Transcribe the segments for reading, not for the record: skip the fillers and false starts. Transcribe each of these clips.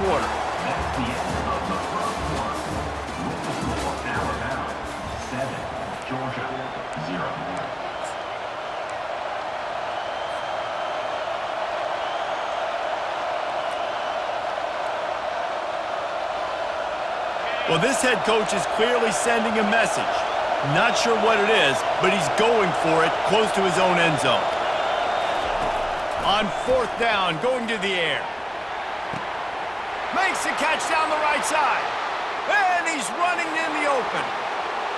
quarter. That's the end of the first quarter. With the score Alabama 7, Georgia 0. Well, this head coach is clearly sending a message. Not sure what it is, but he's going for it close to his own end zone. On fourth down, going to the air. Makes the catch down the right side. And he's running in the open.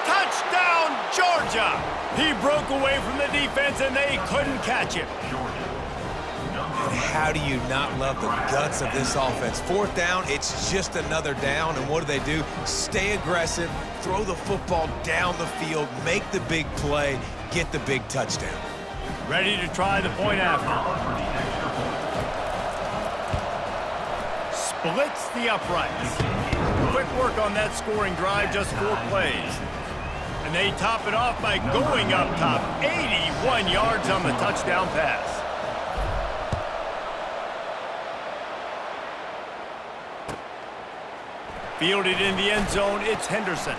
Touchdown, Georgia! He broke away from the defense, and they couldn't catch him. And how do you not love the guts of this offense? Fourth down, it's just another down, and what do? Stay aggressive, throw the football down the field, make the big play, get the big touchdown. Ready to try the point after. Splits the uprights. Quick work on that scoring drive, just 4 plays. And they top it off by going up top, 81 yards on the touchdown pass. Fielded in the end zone, it's Henderson.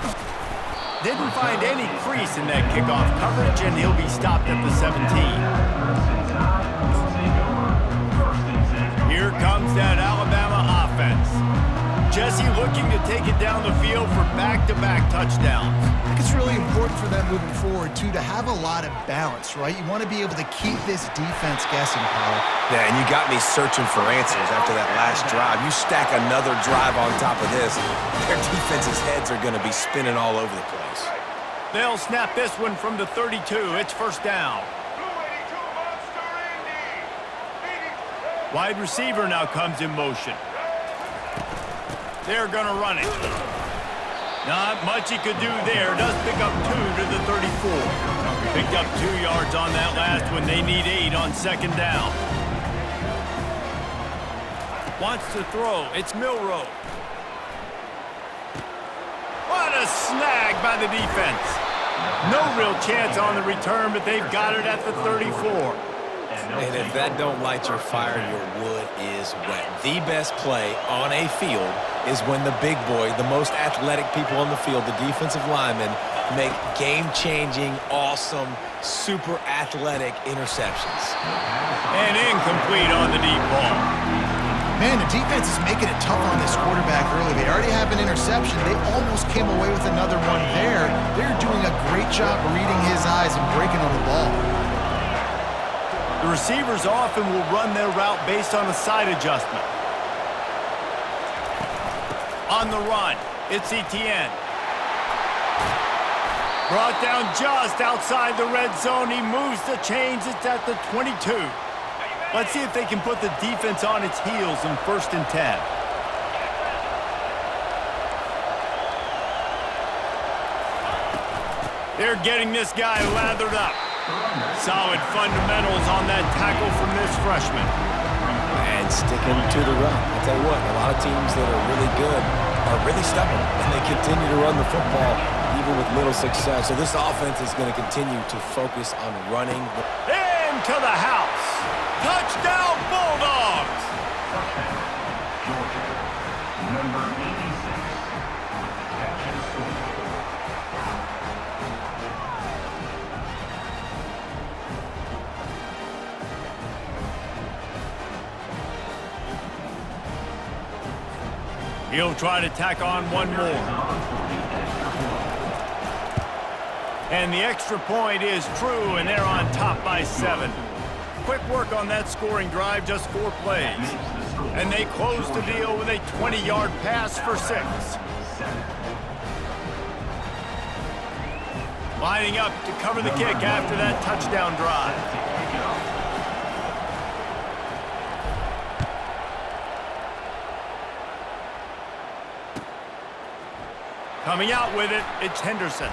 Didn't find any crease in that kickoff coverage, and he'll be stopped at the 17. Here comes that Alabama offense. Jesse looking to take it down the field for back-to-back touchdowns. I think it's really important for them moving forward, too, to have a lot of balance, right? You want to be able to keep this defense guessing, Pollard. Yeah, and you got me searching for answers after that last drive. You stack another drive on top of this, their defense's heads are going to be spinning all over the place. They'll snap this one from the 32. It's first down. Wide receiver now comes in motion. They're going to run it. Not much he could do there. Does pick up 2 to the 34. Picked up 2 yards on that last one. They need 8 on second down. Wants to throw. It's Milroe. What a snag by the defense. No real chance on the return, but they've got it at the 34. And if that don't light your fire, your wood is wet. The best play on a field is when the big boy, the most athletic people on the field, the defensive linemen, make game-changing, awesome, super athletic interceptions. And incomplete on the deep ball. Man, the defense is making it tough on this quarterback early. They already have an interception. They almost came away with another one there. They're doing a great job reading his eyes and breaking on the ball. The receivers often will run their route based on a side adjustment. On the run, it's Etienne. Brought down just outside the red zone. He moves the chains. It's at the 22. Let's see if they can put the defense on its heels in 1st and 10. They're getting this guy lathered up. Solid fundamentals on that tackle from this freshman. And sticking to the run. I'll tell you what, a lot of teams that are really good are really stubborn, and they continue to run the football even with little success. So this offense is going to continue to focus on running. Into the house. Touchdown, Bulldogs! Georgia, number 86, with the catch and score. He'll try to tack on one more. And the extra point is true, and they're on top by 7. Quick work on that scoring drive, just 4 plays. And they close the deal with a 20-yard pass for 6. Lining up to cover the kick after that touchdown drive. Coming out with it, it's Henderson.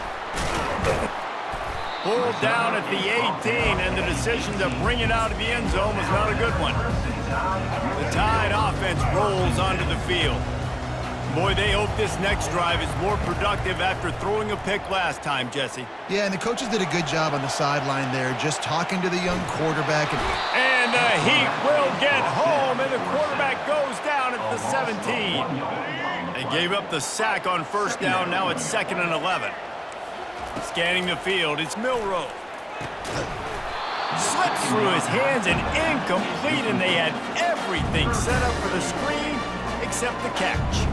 Pulled down at the 18, and the decision to bring it out of the end zone was not a good one. The Tide offense rolls onto the field. Boy, they hope this next drive is more productive after throwing a pick last time, Jesse. Yeah, and the coaches did a good job on the sideline there, just talking to the young quarterback. And the Heat will get home, and the quarterback goes down at the 17. They gave up the sack on first down. Now it's 2nd and 11. Scanning the field, it's Milroe. Slips through his hands and incomplete, and they had everything set up for the screen except the catch.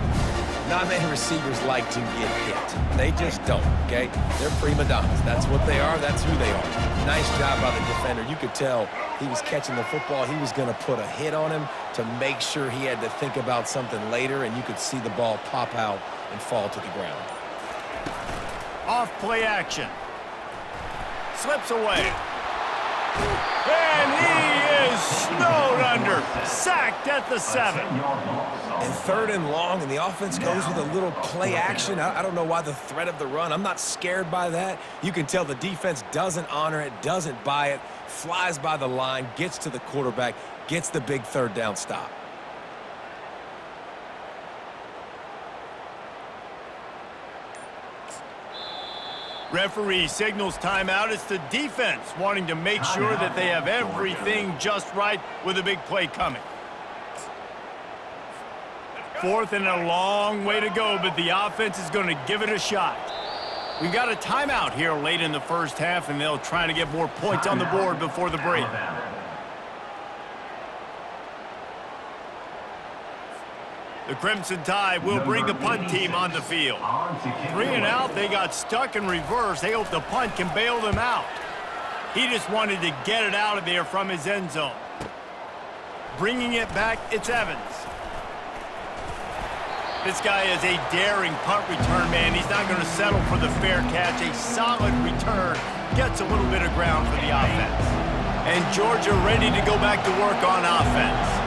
Not many receivers like to get hit. They just don't, okay? They're prima donnas. That's what they are. That's who they are. Nice job by the defender. You could tell he was catching the football. He was going to put a hit on him to make sure he had to think about something later, and you could see the ball pop out and fall to the ground. Off play action. Slips away. And he is snowed under. Sacked at the 7. And 3rd and long, and the offense goes with a little play action. I don't know why the threat of the run. I'm not scared by that. You can tell the defense doesn't honor it, doesn't buy it, flies by the line, gets to the quarterback, gets the big 3rd down stop. Referee signals timeout. It's the defense wanting to make sure that they have everything just right with a big play coming. 4th and a long way to go, but the offense is going to give it a shot. We've got a timeout here late in the first half, and they'll try to get more points on the board before the break. The Crimson Tide will bring the punt team on the field. 3 and out, they got stuck in reverse. They hope the punt can bail them out. He just wanted to get it out of there from his end zone. Bringing it back, it's Evans. This guy is a daring punt return man. He's not going to settle for the fair catch. A solid return gets a little bit of ground for the offense. And Georgia ready to go back to work on offense.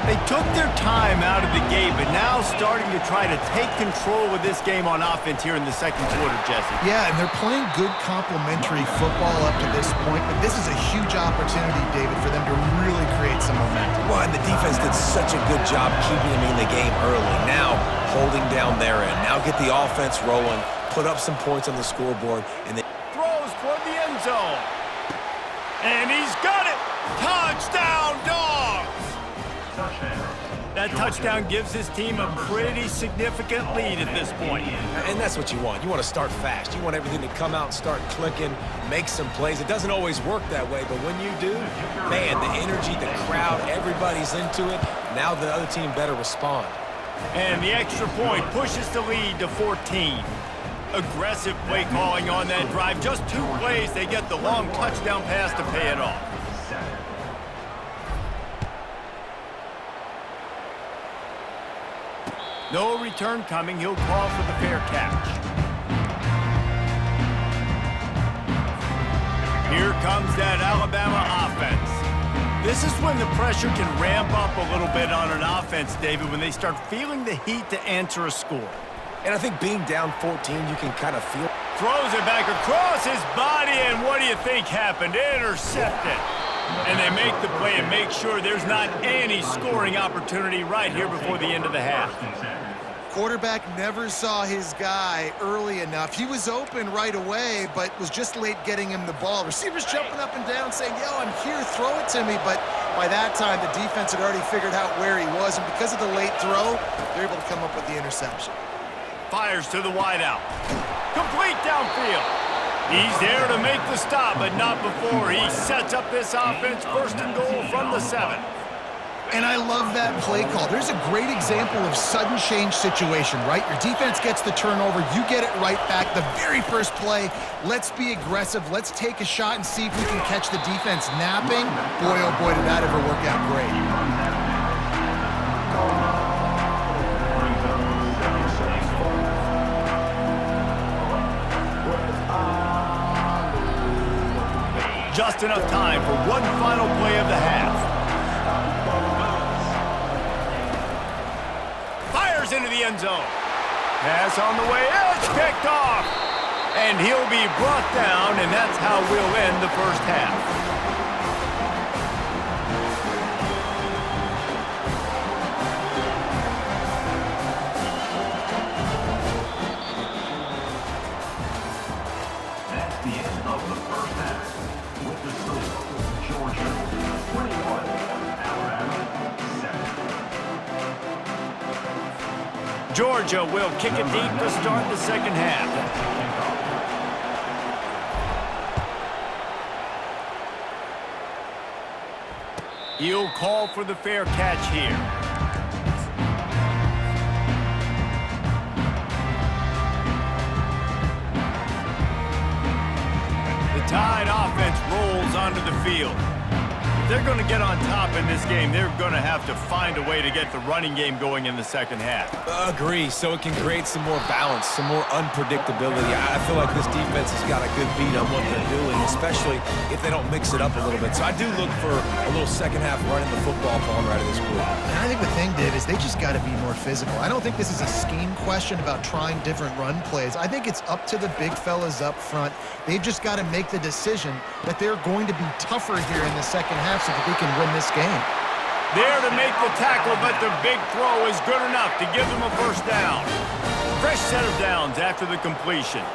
They took their time out of the gate, but now starting to try to take control of this game on offense here in the 2nd quarter, Jesse. Yeah, and they're playing good complementary football up to this point, but this is a huge opportunity, David, for them to really create some momentum. Well, and the defense did such a good job keeping them in the game early. Now, holding down their end. Now get the offense rolling, put up some points on the scoreboard, and then throws toward the end zone. And he's got it! Touchdown, Dogs! That touchdown gives his team a pretty significant lead at this point. And that's what you want. You want to start fast. You want everything to come out and start clicking, make some plays. It doesn't always work that way, but when you do, man, the energy, the crowd, everybody's into it. Now the other team better respond. And the extra point pushes the lead to 14. Aggressive play calling on that drive. Just 2 plays, they get the long touchdown pass to pay it off. No return coming. He'll call for the fair catch. Here comes that Alabama offense. This is when the pressure can ramp up a little bit on an offense, David, when they start feeling the heat to answer a score. And I think being down 14, you can kind of feel. Throws it back across his body, and what do you think happened? Intercepted. And they make the play and make sure there's not any scoring opportunity right here before the end of the half. Quarterback never saw his guy early enough. He was open right away, but was just late getting him the ball. Receivers jumping up and down saying, yo, I'm here, throw it to me. But by that time, the defense had already figured out where he was, and because of the late throw, they're able to come up with the interception. Fires to the wideout. Complete downfield. He's there to make the stop, but not before he sets up this offense. 1st and goal from the 7. And I love that play call. There's a great example of sudden change situation, right? Your defense gets the turnover, you get it right back. The very first play, let's be aggressive. Let's take a shot and see if we can catch the defense napping. Boy, oh boy, did that ever work out great. Just enough time for one final play of the half. Fires into the end zone. Pass on the way, it's picked off. And he'll be brought down, and that's how we'll end the first half. Georgia will kick it deep to start the second half. He'll call for the fair catch here. The Tide offense rolls onto the field. If they're going to get on top in this game, they're going to have to find a way to get the running game going in the second half. Agree, so it can create some more balance, some more unpredictability. I feel like this defense has got a good beat on what they're doing, especially if they don't mix it up a little bit. So I do look for a little second half running the football calling right of this group. And I think the thing, Dave, is they just got to be more physical. I don't think this is a scheme question about trying different run plays. I think it's up to the big fellas up front. They've just got to make the decision that they're going to be tougher here in the second half so that they can win this game. There to make the tackle, but the big throw is good enough to give them a first down. Fresh set of downs after the completion.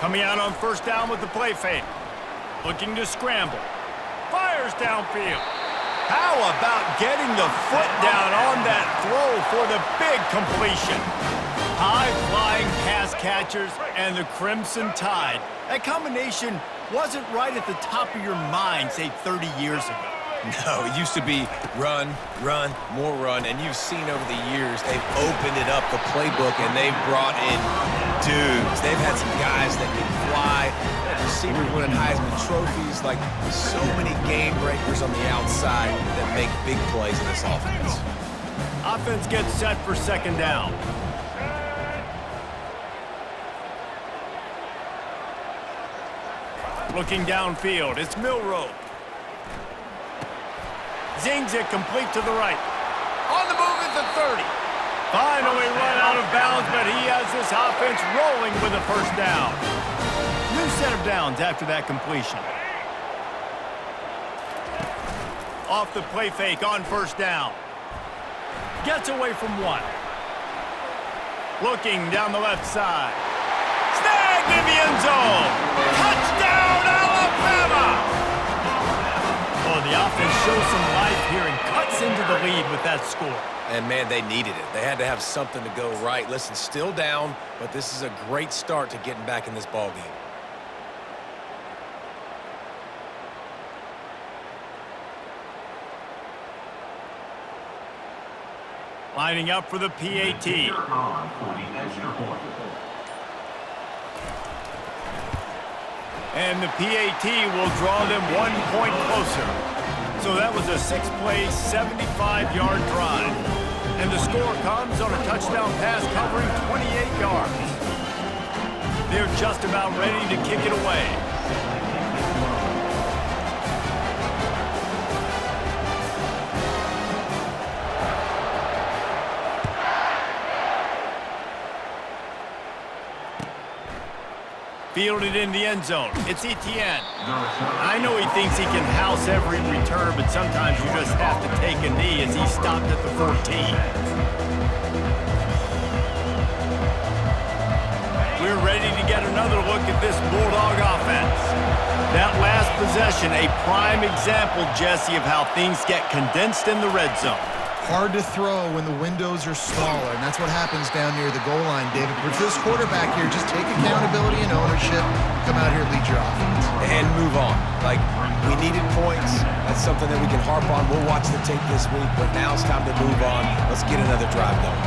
Coming out on first down with the play fake. Looking to scramble. Fires downfield. How about getting the foot down on that throw for the big completion? High-flying pass catchers and the Crimson Tide. That combination wasn't right at the top of your mind, say, 30 years ago. No, it used to be run, run, more run, and you've seen over the years they've opened it up, the playbook, and they've brought in dudes. They've had some guys that can fly, receivers winning Heisman trophies, like so many game breakers on the outside that make big plays in this offense. Offense gets set for second down. Looking downfield, it's Milroe. Zings it complete to the right. On the move at the 30. Finally run out of bounds, but he has this offense rolling with a first down. New set of downs after that completion. Off the play fake on first down. Gets away from one. Looking down the left side. Snagged in the end zone. Touchdown, Alabama! Oh, the offense shows some life here and cuts into the lead with that score. And, man, they needed it. They had to have something to go right. Listen, still down, but this is a great start to getting back in this ballgame. Lining up for the PAT. On for the extra point. And the PAT will draw them 1 point closer. So that was a 6-play, 75-yard drive. And the score comes on a touchdown pass covering 28 yards. They're just about ready to kick it away. Fielded in the end zone. It's Etienne. I know he thinks he can house every return, but sometimes you just have to take a knee as he stopped at the 14. We're ready to get another look at this Bulldog offense. That last possession, a prime example, Jesse, of how things get condensed in the red zone. Hard to throw when the windows are smaller, and that's what happens down near the goal line, David. But for this quarterback here, just take accountability and ownership, come out here and lead your offense. And move on. Like, we needed points. That's something that we can harp on. We'll watch the tape this week, but now it's time to move on. Let's get another drive going.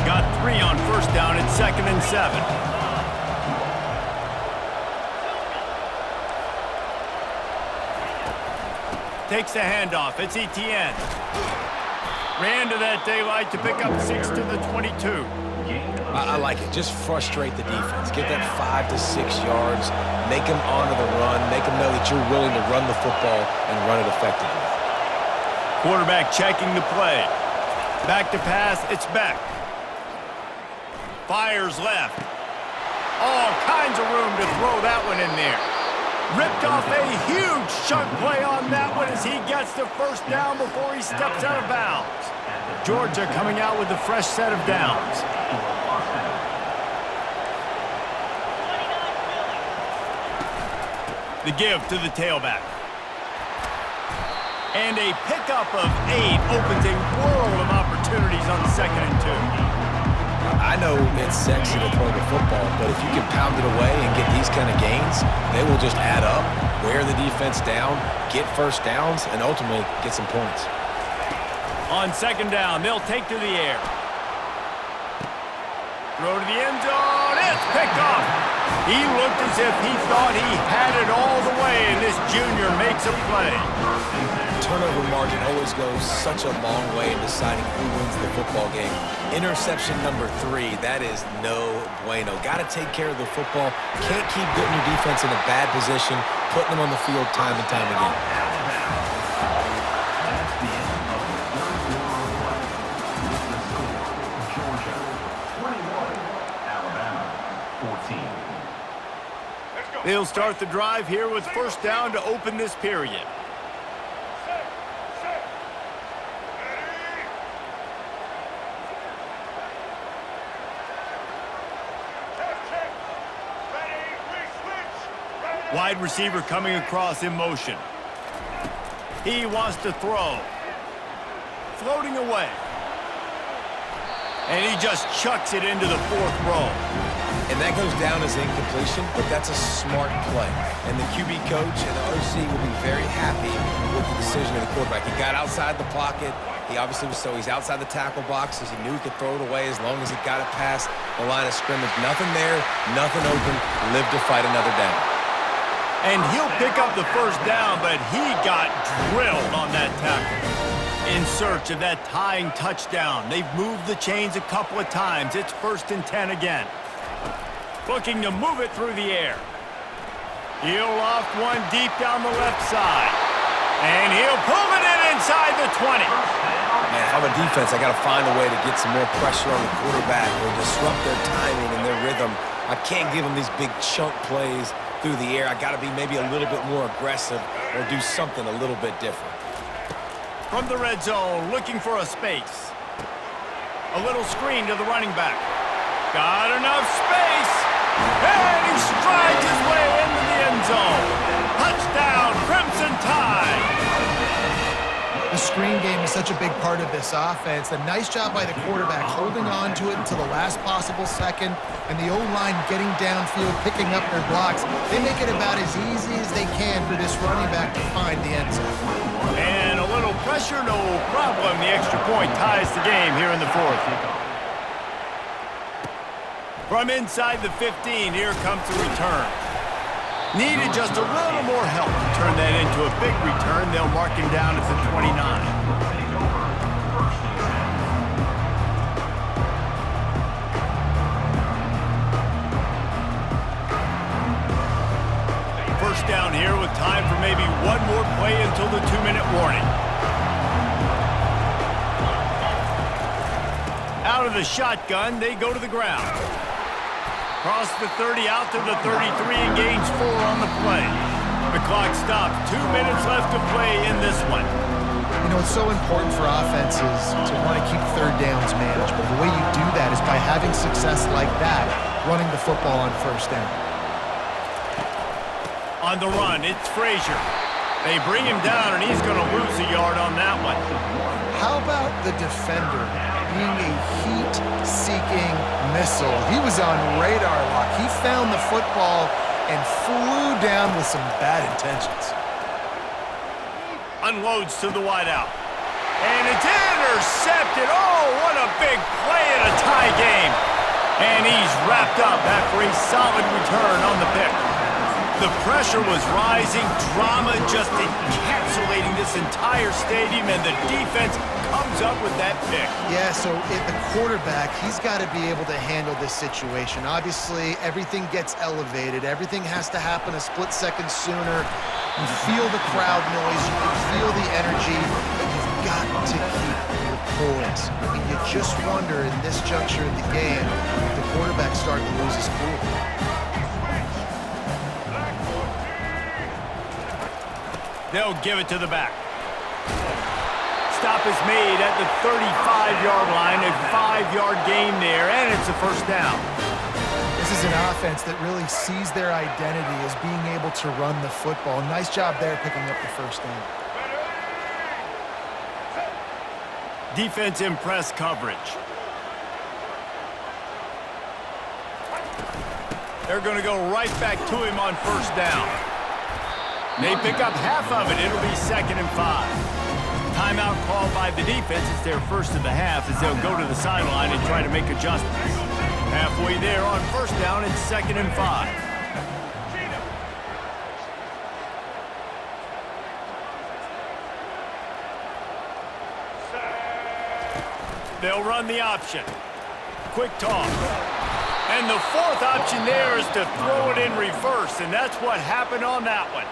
Got 3 on first down at 2nd and 7. Takes the handoff. It's Etienne. Ran to that daylight to pick up 6 to the 22. I like it. Just frustrate the defense. Get that 5 to 6 yards. Make them honor the run. Make them know that you're willing to run the football and run it effectively. Quarterback checking the play. Back to pass. It's Beck. Fires left. All kinds of room to throw that one in there. Ripped off a huge chunk play on that one as he gets the first down before he steps out of bounds. Georgia coming out with a fresh set of downs. The give to the tailback. And a pickup of 8 opens a world of opportunities 2nd and 2. I know it's sexy to throw the football, but if you can pound it away and get these kind of gains, they will just add up, wear the defense down, get first downs, and ultimately get some points. On 2nd down, they'll take to the air. Throw to the end zone. It's picked off. He looked as if he thought he had it all the way, and this junior makes a play. Turnover margin always goes such a long way in deciding who wins the football game. Interception number 3, that is no bueno. Got to take care of the football. Can't keep getting your defense in a bad position, putting them on the field time and time again. That's the end of the third quarter of play. With the score, Georgia 21, Alabama 14. They'll start the drive here with 1st down to open this period. Wide receiver coming across in motion. He wants to throw. Floating away. And he just chucks it into the 4th row. And that goes down as incompletion, but that's a smart play. And the QB coach and the OC will be very happy with the decision of the quarterback. He got outside the pocket. He obviously was he's outside the tackle box, as he knew he could throw it away as long as he got it past the line of scrimmage. Nothing there, nothing open, live to fight another down. And he'll pick up the 1st down, but he got drilled on that tackle. In search of that tying touchdown. They've moved the chains a couple of times. It's 1st and 10 again. Looking to move it through the air. He'll loft one deep down the left side. And he'll pull it in inside the 20. Man, if I'm a defense, I got to find a way to get some more pressure on the quarterback or disrupt their timing and their rhythm. I can't give them these big chunk plays through the air. I got to be maybe a little bit more aggressive or do something a little bit different. From the red zone, looking for a space. A little screen to the running back. Got enough space. And he strides his way into the end zone. Touchdown, Crimson Tide. The screen game is such a big part of this offense. A nice job by the quarterback holding on to it until the last possible second, and the O-line getting downfield, picking up their blocks. They make it about as easy as they can for this running back to find the end zone. And a little pressure, no problem. The extra point ties the game here in the 4th. From inside the 15, here comes the return. Needed just a little more help to turn that into a big return. They'll mark him down at the 29. First down here with time for maybe one more play until the 2-minute warning. Out of the shotgun, they go to the ground. Cross the 30 out to the 33 and gains 4 on the play. The clock stops. 2 minutes left to play in this one. You know, it's so important for offenses to want to keep 3rd downs managed, but the way you do that is by having success like that, running the football on 1st down. On the run, it's Frazier. They bring him down, and he's going to lose a yard on that one. How about the defender being a heat-seeking missile? He was on radar lock. He found the football and flew down with some bad intentions. Unloads to the wideout. And it's intercepted. Oh, what a big play in a tie game. And he's wrapped up after a solid return on the pick. The pressure was rising, drama just encapsulating this entire stadium, and the defense comes up with that pick. Yeah, so the quarterback, he's got to be able to handle this situation. Obviously, everything gets elevated. Everything has to happen a split second sooner. You feel the crowd noise. You can feel the energy, but you've got to keep your poise. I mean, you just wonder in this juncture of the game if the quarterback's starting to lose his cool. They'll give it to the back. Stop is made at the 35-yard line, a 5-yard gain there, and it's a 1st down. This is an offense that really sees their identity as being able to run the football. Nice job there picking up the 1st down. Defense in press coverage. They're going to go right back to him on first down. They pick up half of it. It'll be 2nd and 5. Timeout called by the defense. It's their first of the half as they'll go to the sideline and try to make adjustments. Halfway there on first down, it's 2nd and 5. They'll run the option. Quick toss. And the 4th option there is to throw it in reverse, and that's what happened on that one.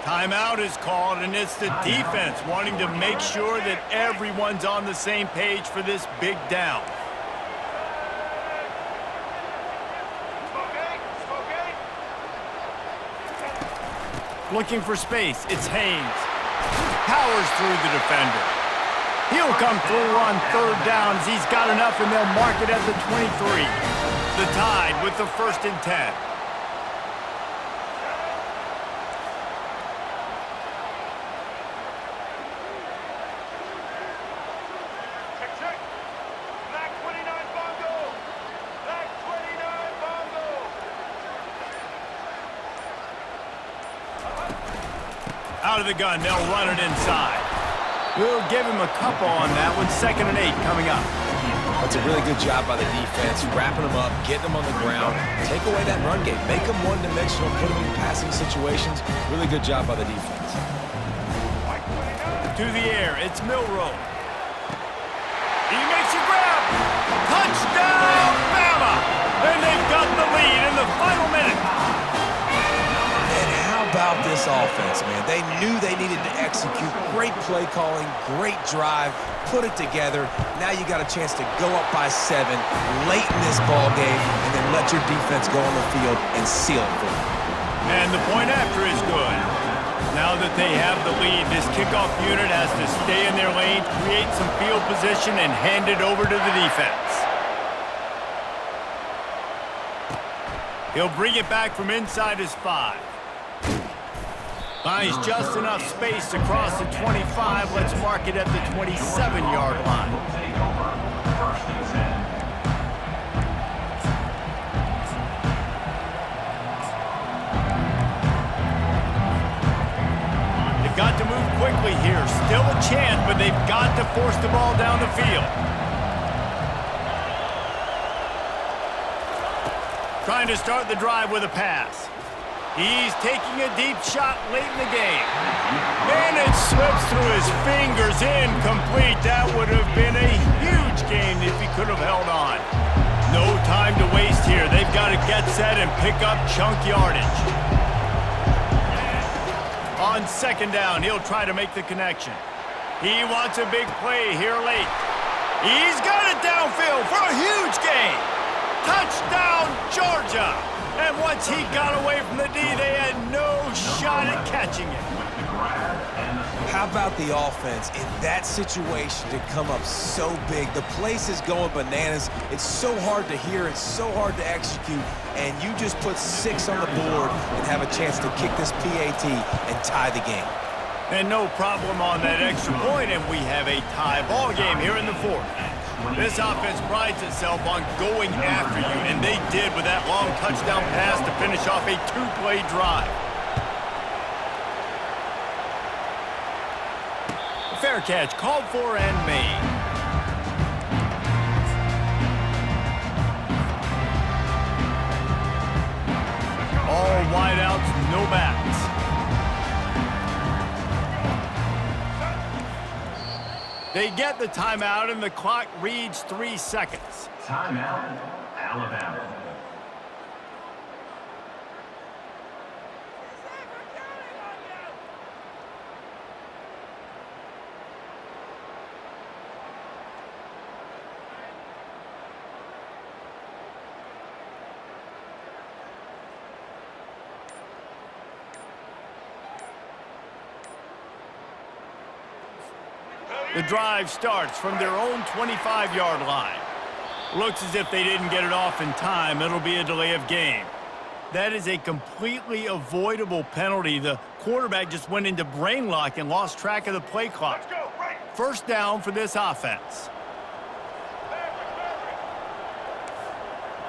Timeout is called, and it's the defense wanting to make sure that everyone's on the same page for this big down. Looking for space, it's Haynes. Powers through the defender. He'll come through on 3rd down as he's got enough, and they'll mark it at the 23. The Tide with the 1st and 10. Check. Black 29 Bongo. Black 29 Bongo. Out of the gun, they'll run it inside. We'll give him a couple on that one. 2nd and 8 coming up. That's a really good job by the defense, wrapping them up, getting them on the ground. Take away that run game. Make them one-dimensional, put them in passing situations. Really good job by the defense. To the air, it's Milroe. He makes a grab. Touchdown, Bama! And they've got the lead in the final minute. And how about this offense, man? They knew they needed to execute. Great play calling, great drive, put it together. Now you got a chance to go up by 7 late in this ball game and then let your defense go on the field and seal it for them. And the point after is good. Now that they have the lead, this kickoff unit has to stay in their lane, create some field position, and hand it over to the defense. He'll bring it back from inside his 5. Finds just enough space to cross the 25. Let's mark it at the 27-yard line. Take over. 1st and 10. They've got to move quickly here. Still a chance, but they've got to force the ball down the field. Trying to start the drive with a pass. He's taking a deep shot late in the game. And it slips through his fingers, incomplete. That would have been a huge gain if he could have held on. No time to waste here. They've got to get set and pick up chunk yardage. On 2nd down, he'll try to make the connection. He wants a big play here late. He's got it downfield for a huge gain. Touchdown, Georgia! And once he got away from the D, they had no shot at catching it. How about the offense in that situation to come up so big? The place is going bananas. It's so hard to hear. It's so hard to execute. And you just put 6 on the board and have a chance to kick this PAT and tie the game. And no problem on that extra point, and we have a tie ball game here in the 4th. This offense prides itself on going after you, and they did with that long touchdown pass to finish off a 2-play drive. Fair catch called for and made. All wideouts, no backs. They get the timeout, and the clock reads 3 seconds. Timeout, Alabama. The drive starts from their own 25-yard line. Looks as if they didn't get it off in time. It'll be a delay of game. That is a completely avoidable penalty. The quarterback just went into brain lock and lost track of the play clock. Let's go, right. First down for this offense.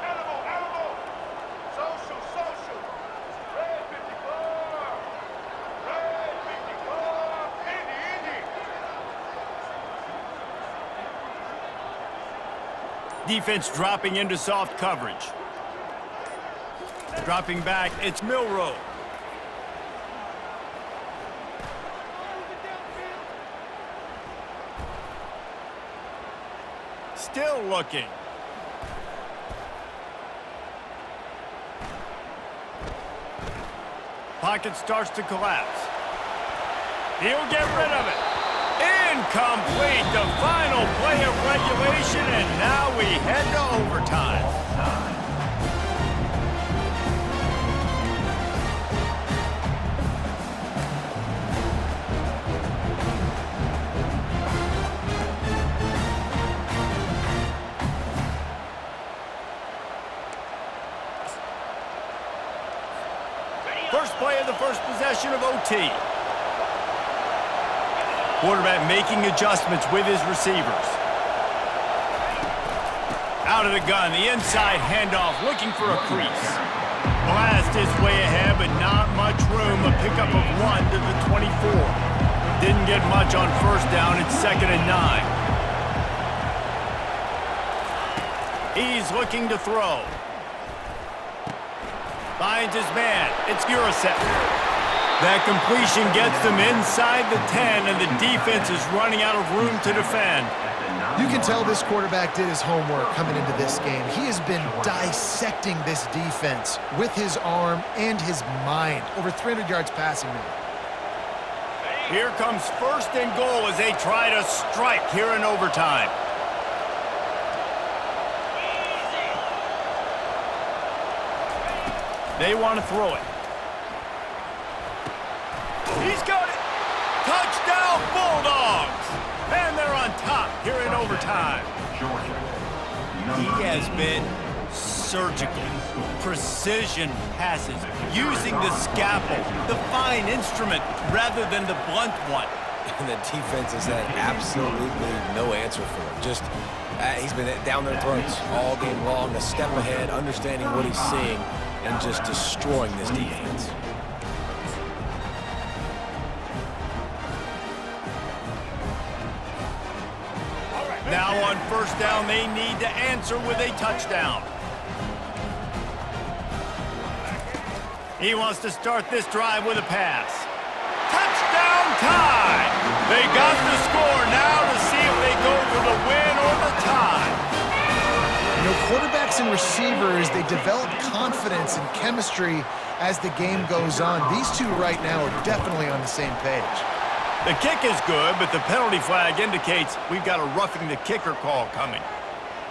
Elbow. Social. Red 54. Red 54. Indy. Defense dropping into soft coverage. Dropping back, it's Milroe. Still looking. Pocket starts to collapse. He'll get rid of it. Incomplete, the final play of regulation, and now we head to overtime. First play of the first possession of OT. Quarterback making adjustments with his receivers. Out of the gun, the inside handoff, looking for a crease. Blast his way ahead, but not much room. A pickup of 1 to the 24. Didn't get much on first down. It's 2nd and 9. He's looking to throw. Finds his man. It's Gurasek. That completion gets them inside the 10, and the defense is running out of room to defend. You can tell this quarterback did his homework coming into this game. He has been dissecting this defense with his arm and his mind. Over 300 yards passing now. Here comes 1st and goal as they try to strike here in overtime. They want to throw it. He's got it. Touchdown, Bulldogs. And they're on top here in overtime. He has been surgical. Precision passes. Using the scalpel, the fine instrument, rather than the blunt one. And the defense has had absolutely no answer for him. Just, he's been down their throats all game long, a step ahead, understanding what he's seeing, and just destroying this defense. Now on first down, they need to answer with a touchdown. He wants to start this drive with a pass. Touchdown tie! They got the score now to see if they go for the win or the tie. You know, quarterbacks and receivers, they develop confidence and chemistry as the game goes on. These two right now are definitely on the same page. The kick is good, but the penalty flag indicates we've got a roughing the kicker call coming.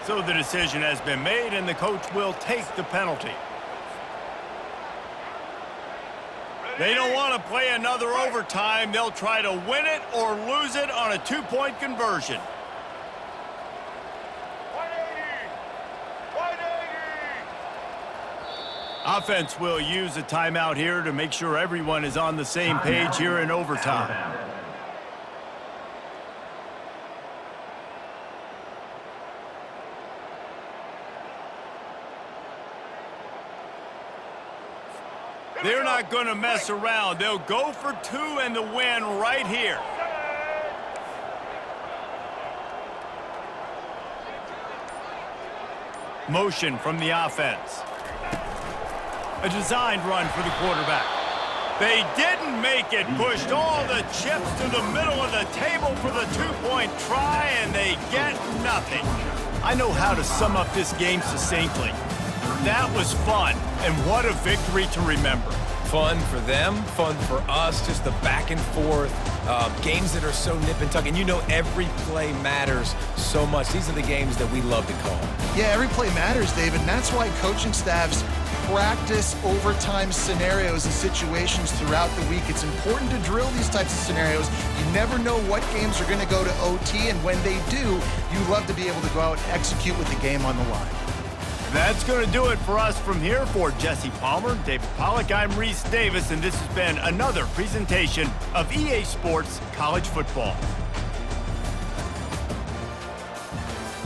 So the decision has been made, and the coach will take the penalty. They don't want to play another overtime. They'll try to win it or lose it on a 2-point conversion. 180. Offense will use a timeout here to make sure everyone is on the same page here in overtime. They're not going to mess around. They'll go for 2 and the win right here. Motion from the offense. A designed run for the quarterback. They didn't make it. Pushed all the chips to the middle of the table for the 2-point try, and they get nothing. I know how to sum up this game succinctly. That was fun, and what a victory to remember. Fun for them, fun for us, just the back and forth, games that are so nip and tuck, and you know every play matters so much. These are the games that we love to call. Yeah, every play matters, David, and that's why coaching staffs practice overtime scenarios and situations throughout the week. It's important to drill these types of scenarios. You never know what games are going to go to OT, and when they do, you love to be able to go out and execute with the game on the line. That's going to do it for us from here. For Jesse Palmer, David Pollack, I'm Reese Davis, and this has been another presentation of EA Sports College Football.